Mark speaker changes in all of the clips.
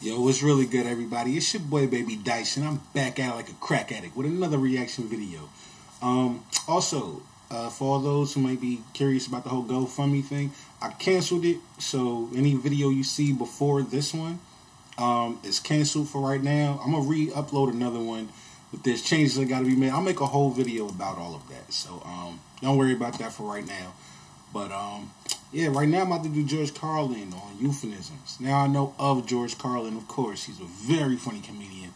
Speaker 1: Yo, what's really good, everybody? It's your boy, Baby Dyce, and I'm back at it like a crack addict with another reaction video. Also, for all those who might be curious about the whole GoFundMe thing, I canceled it, so any video you see before this one is canceled for right now. I'm going to re-upload another one, but there's changes that got to be made. I'll make a whole video about all of that, so don't worry about that for right now. But, yeah, right now I'm about to do George Carlin on Euphemisms. Now I know of George Carlin, of course. He's a very funny comedian.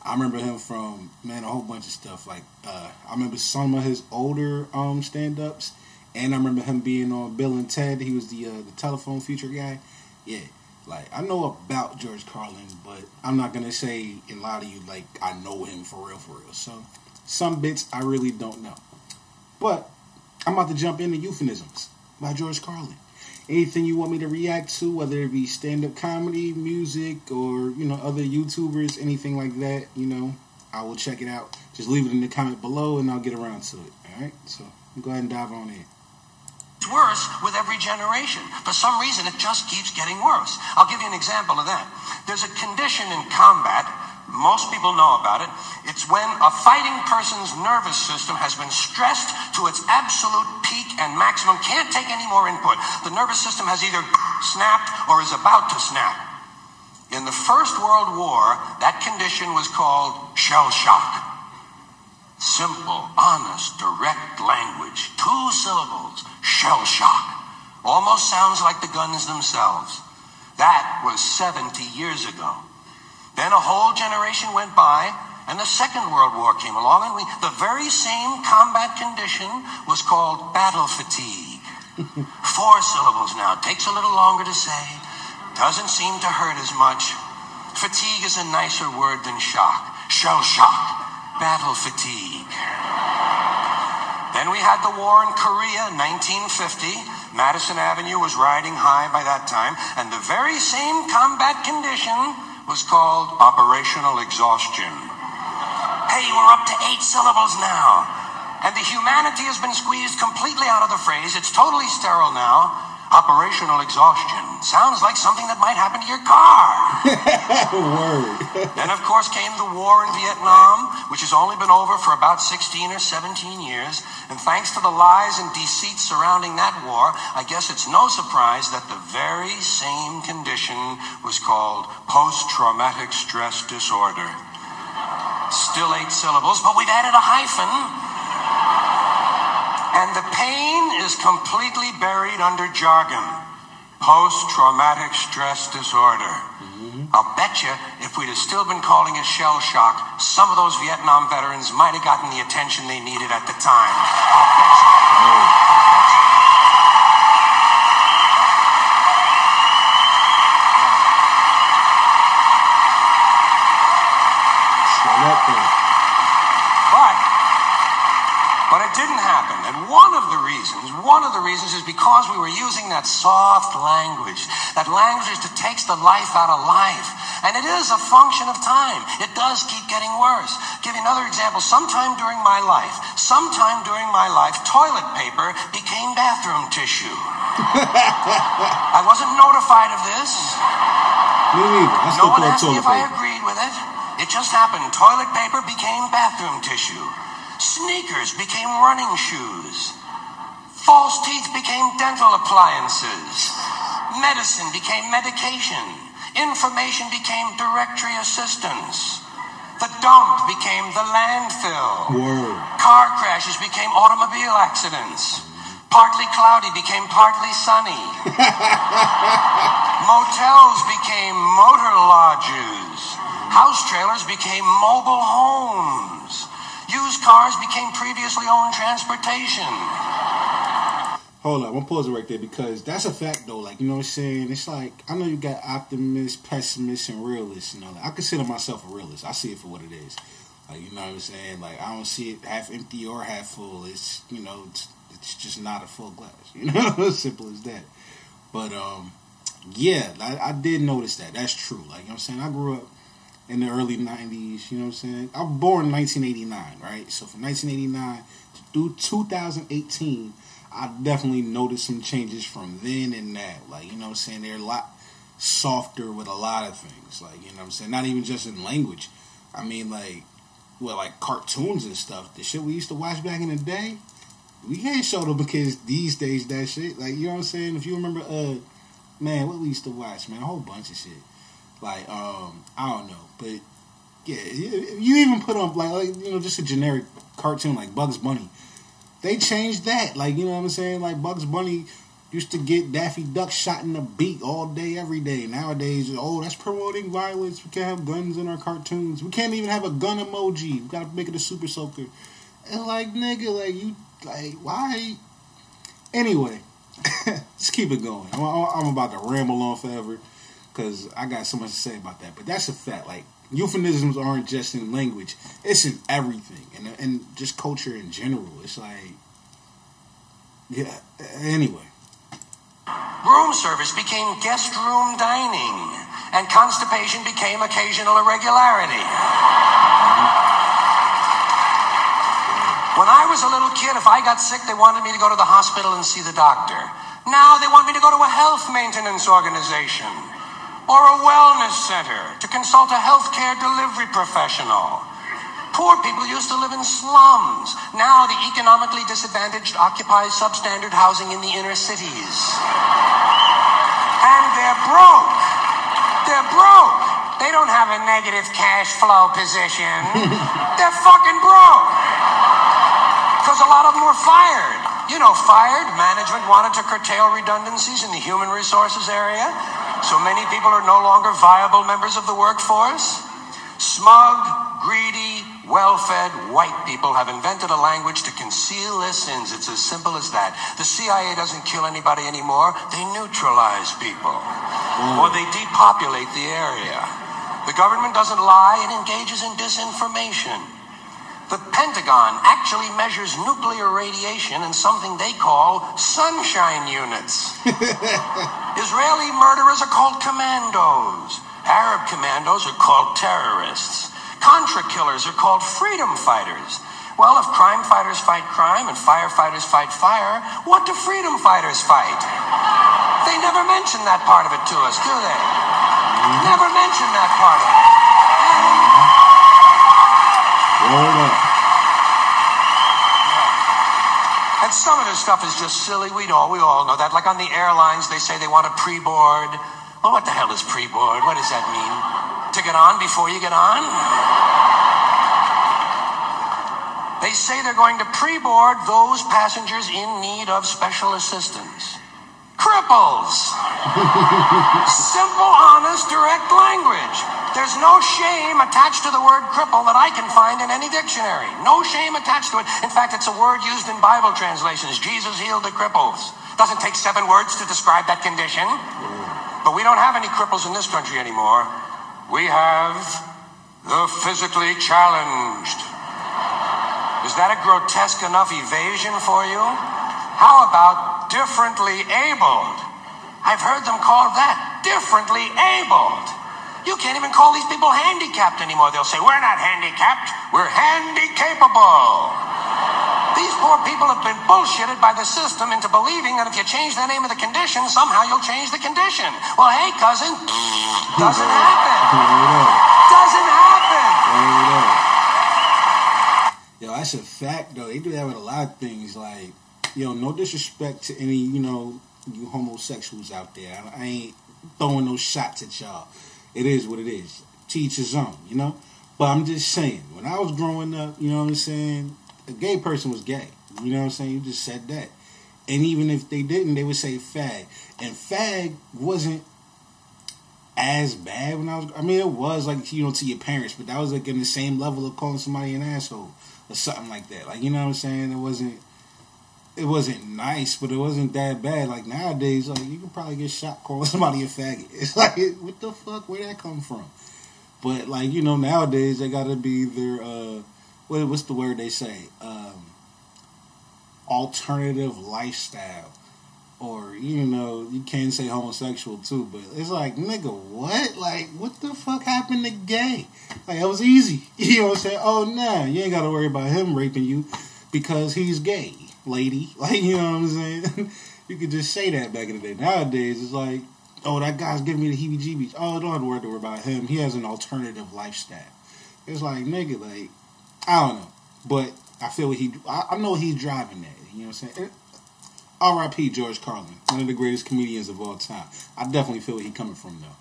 Speaker 1: I remember him from, man, a whole bunch of stuff. Like, I remember some of his older stand-ups. And I remember him being on Bill and Ted. He was the telephone feature guy. Yeah, like, I know about George Carlin, but I'm not going to say and lie to you like I know him for real, for real. So, some bits I really don't know. But I'm about to jump into Euphemisms by George Carlin. Anything you want me to react to, whether it be stand-up comedy, music, or, you know, other YouTubers, anything like that, you know, I will check it out. Just leave it in the comment below, and I'll get around to it. All right? So, go ahead and dive on in.
Speaker 2: It's worse with every generation. For some reason, it just keeps getting worse. I'll give you an example of that. There's a condition in combat. Most people know about it. It's when a fighting person's nervous system has been stressed to its absolute peak and maximum, can't take any more input. The nervous system has either snapped or is about to snap. In the First World War, that condition was called shell shock. Simple, honest, direct language. 2 syllables. Shell shock. Almost sounds like the guns themselves. That was 70 years ago. Then a whole generation went by, and the Second World War came along, and the very same combat condition was called battle fatigue. 4 syllables now. Takes a little longer to say. Doesn't seem to hurt as much. Fatigue is a nicer word than shock. Shell shock. Battle fatigue. Then we had the war in Korea, 1950. Madison Avenue was riding high by that time, and the very same combat condition was called operational exhaustion. Hey, we're up to 8 syllables now. And the humanity has been squeezed completely out of the phrase. It's totally sterile now. Operational exhaustion. Sounds like something that might happen to your car.
Speaker 1: Word.
Speaker 2: Then, of course, came the war in Vietnam, which has only been over for about 16 or 17 years. And thanks to the lies and deceit surrounding that war, I guess it's no surprise that the very same condition was called post-traumatic stress disorder. Still 8 syllables, but we've added a hyphen. And the pain is completely buried under jargon. Post-traumatic stress disorder. I'll bet you, if we'd have still been calling it shell shock, some of those Vietnam veterans might have gotten the attention they needed at the time. I'll bet you. But it didn't happen. And one of the reasons is because we were using that soft language. That language that takes the life out of life. And it is a function of time. It does keep getting worse. Give you another example. Sometime during my life, toilet paper became bathroom tissue. I wasn't notified of this.
Speaker 1: Me neither.
Speaker 2: No one asked me if I agreed with it. It just happened. Toilet paper became bathroom tissue. Sneakers became running shoes. False teeth became dental appliances. Medicine became medication. Information became directory assistance. The dump became the landfill.
Speaker 1: Whoa.
Speaker 2: Car crashes became automobile accidents. Partly cloudy became partly sunny. Motels became motor lodges. House trailers became mobile homes. Used cars became previously owned transportation.
Speaker 1: Hold up, I'm gonna pause it right there because that's a fact though. Like, you know what I'm saying? It's like, I know you got optimists, pessimists, and realists and all that. I consider myself a realist. I see it for what it is. Like, you know what I'm saying? Like, I don't see it half empty or half full. It's, you know, it's just not a full glass. You know, simple as that. But yeah, I did notice that. That's true. Like, you know what I'm saying? I grew up in the early 90s, you know what I'm saying? I was born in 1989, right? So from 1989 to 2018, I definitely noticed some changes from then and now. Like, you know what I'm saying? There are a lot softer with a lot of things. Like, you know what I'm saying? Not even just in language. I mean, like, well, like cartoons and stuff. The shit we used to watch back in the day, we can't show them kids these days that shit. Like, you know what I'm saying? If you remember, man, what we used to watch, man, a whole bunch of shit. Like, I don't know, but yeah, you even put on like you know, just a generic cartoon like Bugs Bunny. They changed that, like, you know what I'm saying? Like, Bugs Bunny used to get Daffy Duck shot in the beak all day, every day. Nowadays, oh, that's promoting violence. We can't have guns in our cartoons. We can't even have a gun emoji. We gotta make it a super soaker. And like, nigga, like, you, like, why? Anyway, let's keep it going. I'm about to ramble on forever because I got so much to say about that. But that's a fact. Like, euphemisms aren't just in language. It's in everything. And just culture in general. It's like, yeah, anyway.
Speaker 2: Room service became guest room dining, and constipation became occasional irregularity. When I was a little kid, if I got sick, they wanted me to go to the hospital and see the doctor. Now they want me to go to a health maintenance organization or a wellness center to consult a healthcare delivery professional. Poor people used to live in slums. Now the economically disadvantaged occupy substandard housing in the inner cities. And they're broke. They're broke. They don't have a negative cash flow position. They're fucking broke. Because a lot of them were fired. You know, fired. Management wanted to curtail redundancies in the human resources area. So many people are no longer viable members of the workforce. Smug, greedy, well-fed white people have invented a language to conceal their sins. It's as simple as that. The CIA doesn't kill anybody anymore. They neutralize people. Or they depopulate the area. The government doesn't lie. It engages in disinformation. The Pentagon actually measures nuclear radiation in something they call sunshine units. Israeli murderers are called commandos. Arab commandos are called terrorists. Contra killers are called freedom fighters. Well, if crime fighters fight crime and firefighters fight fire, what do freedom fighters fight? They never mention that part of it to us, do they? Never mention that part of it. And some of this stuff is just silly. We all know that. Like on the airlines, they say they want a pre-board. Well, what the hell is pre-board? What does that mean? To get on before you get on? They say they're going to pre-board those passengers in need of special assistance. Cripples! Simple, honest, direct language. There's no shame attached to the word cripple that I can find in any dictionary. No shame attached to it. In fact, it's a word used in Bible translations. Jesus healed the cripples. Doesn't take 7 words to describe that condition. But we don't have any cripples in this country anymore. We have the physically challenged. Is that a grotesque enough evasion for you? How about differently abled? I've heard them call that differently abled. You can't even call these people handicapped anymore. They'll say, we're not handicapped, we're handy-capable. These poor people have been bullshitted by the system into believing that if you change the name of the condition, somehow you'll change the condition. Well, hey, cousin, doesn't happen. Doesn't happen.
Speaker 1: Yo, that's a fact, though. They do that with a lot of things. Like, yo, no disrespect to any, you know, you homosexuals out there. I ain't throwing no shots at y'all. It is what it is. To each his own, you know? But I'm just saying, when I was growing up, you know what I'm saying, a gay person was gay. You know what I'm saying? You just said that. And even if they didn't, they would say fag. And fag wasn't as bad when I was... I mean, it was, like, you know, to your parents. But that was, like, in the same level of calling somebody an asshole. Or something like that. Like, you know what I'm saying? It wasn't nice, but it wasn't that bad. Like, nowadays, like, you can probably get shot calling somebody a faggot. It's like, what the fuck? Where'd that come from? But, like, you know, nowadays, they gotta be their... what's the word they say? Alternative lifestyle. Or, you know, you can't say homosexual too, but it's like, nigga, what? Like, what the fuck happened to gay? Like, that was easy. You know what I'm saying? Oh, nah, you ain't gotta worry about him raping you because he's gay, lady. Like, you know what I'm saying? You could just say that back in the day. Nowadays, it's like, oh, that guy's giving me the heebie-jeebies. Oh, don't have to worry about him. He has an alternative lifestyle. It's like, nigga, like, I don't know. But I feel I know he's driving that. You know what I'm saying? R.I.P. George Carlin, one of the greatest comedians of all time. I definitely feel where he's coming from, though.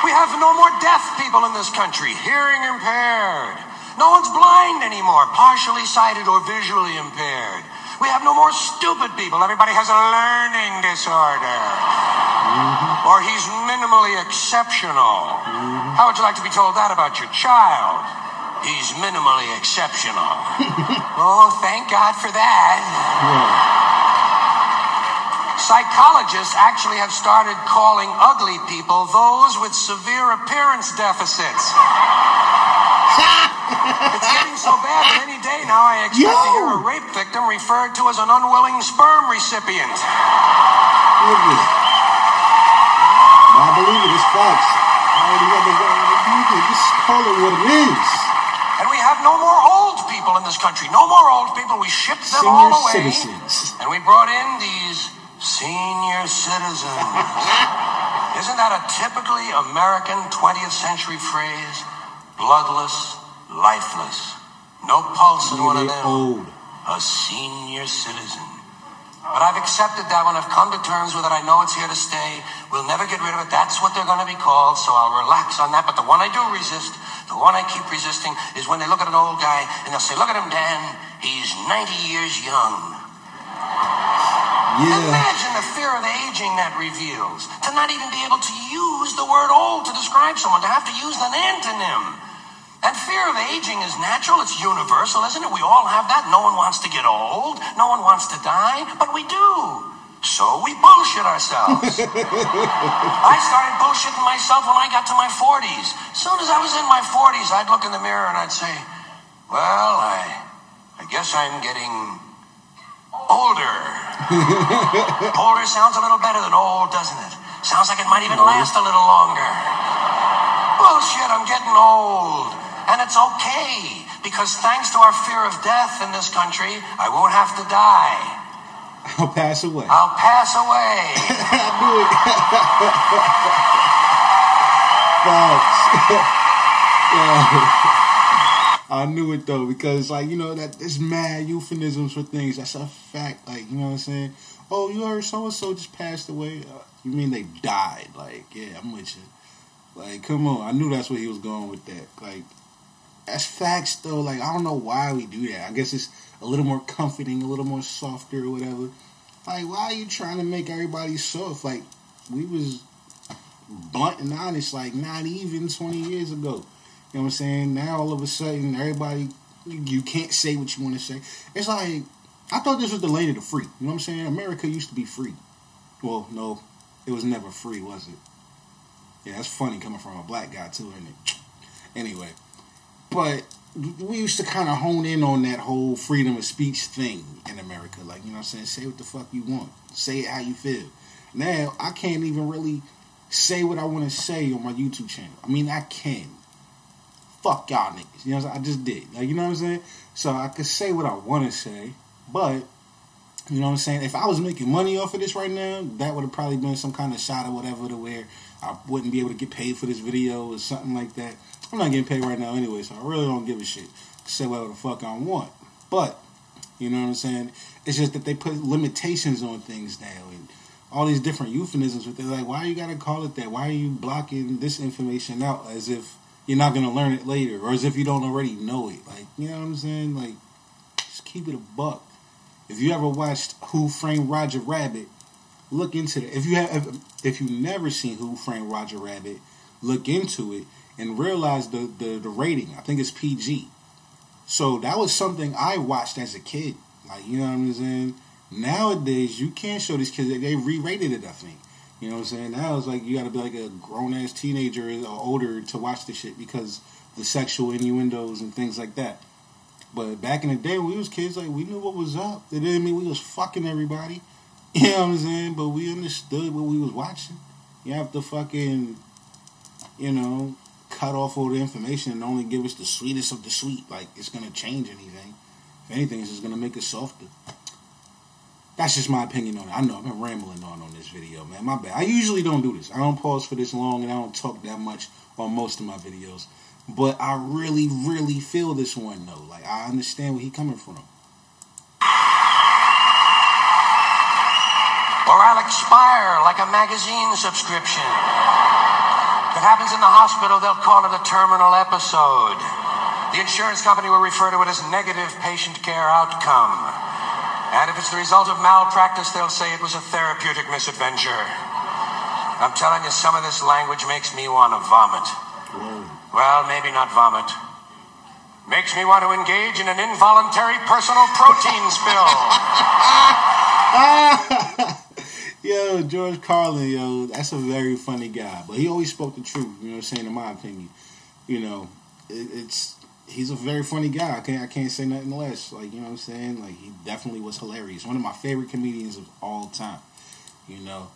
Speaker 2: We have no more deaf people in this country, hearing impaired. No one's blind anymore, partially sighted or visually impaired. We have no more stupid people. Everybody has a learning disorder. Mm-hmm. Or he's minimally exceptional. Mm-hmm. How would you like to be told that about your child? He's minimally exceptional. Oh, thank God for that. Yeah. Psychologists actually have started calling ugly people those with severe appearance deficits. It's getting so bad that any day now I expect to hear a rape victim referred to as an unwilling sperm recipient.
Speaker 1: I believe it. It's facts. I already got the word. Just call it what it is.
Speaker 2: And we have no more old people in this country. No more old people. We shipped them
Speaker 1: senior
Speaker 2: all away.
Speaker 1: Citizens.
Speaker 2: And we brought in these senior citizens. Isn't that a typically American 20th century phrase? Bloodless, lifeless, no pulse in one of them.
Speaker 1: Old.
Speaker 2: A senior citizen. But I've accepted that when I've come to terms with it. I know it's here to stay. We'll never get rid of it. That's what they're going to be called, so I'll relax on that. But the one I do resist, the one I keep resisting, is when they look at an old guy and they'll say, look at him, Dan, he's 90 years young.
Speaker 1: Yeah.
Speaker 2: Imagine the fear of aging that reveals. To not even be able to use the word old to describe someone, to have to use an antonym. And fear of aging is natural, it's universal, isn't it? We all have that. No one wants to get old, no one wants to die, but we do. So we bullshit ourselves. I started bullshitting myself when I got to my 40s. As soon as I was in my 40s, I'd look in the mirror and I'd say, well, I guess I'm getting older. Older sounds a little better than old, doesn't it? Sounds like it might even last a little longer. Bullshit, I'm getting old. And it's okay, because thanks to our fear of death in this country, I won't have to die.
Speaker 1: I'll pass away.
Speaker 2: I'll pass away.
Speaker 1: I knew it. Facts. I knew it, though, because, like, you know, that there's mad euphemisms for things. That's a fact. Like, you know what I'm saying? Oh, you heard so-and-so just passed away. You mean they died? Like, yeah, I'm with you. Like, come on. I knew that's where he was going with that. Like, that's facts, though. Like, I don't know why we do that. I guess it's a little more comforting, a little more softer or whatever. Like, why are you trying to make everybody soft? Like, we was blunt and honest, like, not even 20 years ago. You know what I'm saying? Now, all of a sudden, everybody, you can't say what you want to say. It's like, I thought this was the land of the free. You know what I'm saying? America used to be free. Well, no, it was never free, was it? Yeah, that's funny coming from a black guy, too, isn't it? Anyway. But we used to kind of hone in on that whole freedom of speech thing in America. Like, you know what I'm saying? Say what the fuck you want. Say it how you feel. Now, I can't even really say what I want to say on my YouTube channel. I mean, I can. Fuck y'all niggas. You know what I'm saying? I just did. Like, you know what I'm saying? So I could say what I want to say. But, you know what I'm saying? If I was making money off of this right now, that would have probably been some kind of shot or whatever to where I wouldn't be able to get paid for this video or something like that. I'm not getting paid right now anyway, so I really don't give a shit. Say whatever the fuck I want. But, you know what I'm saying? It's just that they put limitations on things now and all these different euphemisms with it. Like, why you gotta call it that? Why are you blocking this information out as if you're not gonna learn it later or as if you don't already know it? Like, you know what I'm saying? Like, just keep it a buck. If you ever watched Who Framed Roger Rabbit, look into it. If you've never seen Who Framed Roger Rabbit, look into it and realize the rating. I think it's PG. So that was something I watched as a kid. Like, you know what I'm saying? Nowadays, you can't show these kids. They re-rated it, I think. You know what I'm saying? Now it's like you got to be like a grown-ass teenager or older to watch this shit because the sexual innuendos and things like that. But back in the day when we was kids, like, we knew what was up. It didn't mean we was fucking everybody. You know what I'm saying? But we understood what we was watching. You have to fucking, you know, cut off all the information and only give us the sweetest of the sweet. Like, it's going to change anything. If anything, it's just going to make us softer. That's just my opinion on it. I know I've been rambling on this video, man. My bad. I usually don't do this. I don't pause for this long, and I don't talk that much on most of my videos. But I really, really feel this one, though. Like, I understand where he's coming from.
Speaker 2: Or I'll expire like a magazine subscription. If it happens in the hospital, they'll call it a terminal episode. The insurance company will refer to it as negative patient care outcome. And if it's the result of malpractice, they'll say it was a therapeutic misadventure. I'm telling you, some of this language makes me want to vomit. Well, maybe not vomit. Makes me want to engage in an involuntary personal protein spill.
Speaker 1: Yo, George Carlin, yo, that's a very funny guy. But he always spoke the truth, you know what I'm saying, in my opinion. You know, he's a very funny guy. I can't say nothing less. Like, you know what I'm saying? Like, he definitely was hilarious. One of my favorite comedians of all time. You know,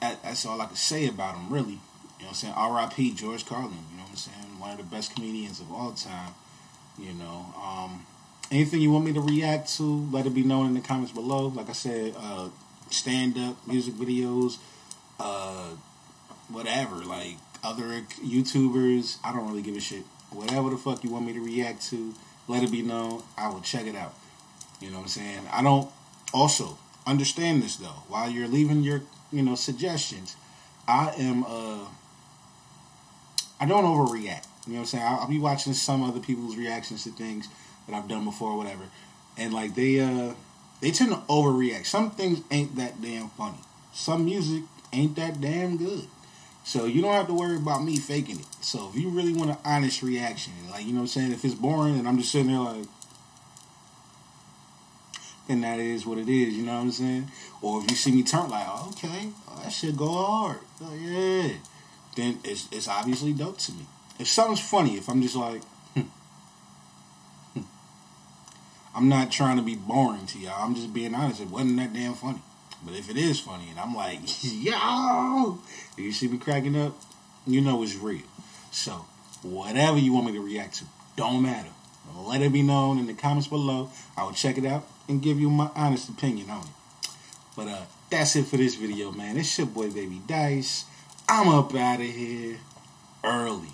Speaker 1: that's all I could say about him, really. You know what I'm saying? R.I.P. George Carlin. You know what I'm saying? One of the best comedians of all time. You know, anything you want me to react to, let it be known in the comments below. Like I said, stand-up, music videos, whatever. Like, other YouTubers, I don't really give a shit. Whatever the fuck you want me to react to, let it be known. I will check it out. You know what I'm saying? I don't also understand this, though. While you're leaving your, suggestions, I don't overreact. You know what I'm saying? I'll be watching some other people's reactions to things that I've done before or whatever. And, like, they tend to overreact. Some things ain't that damn funny. Some music ain't that damn good. So you don't have to worry about me faking it. So if you really want an honest reaction, like, you know what I'm saying? If it's boring and I'm just sitting there like, then that is what it is, you know what I'm saying? Or if you see me turn like, oh, okay, that shit go hard. Oh, yeah. Then it's obviously dope to me. If something's funny, if I'm just like, I'm not trying to be boring to y'all. I'm just being honest. It wasn't that damn funny. But if it is funny and I'm like, yo, you see me cracking up, you know it's real. So, whatever you want me to react to, don't matter. Let it be known in the comments below. I will check it out and give you my honest opinion on it. But that's it for this video, man. It's your boy, Baby Dyce. I'm up out of here early.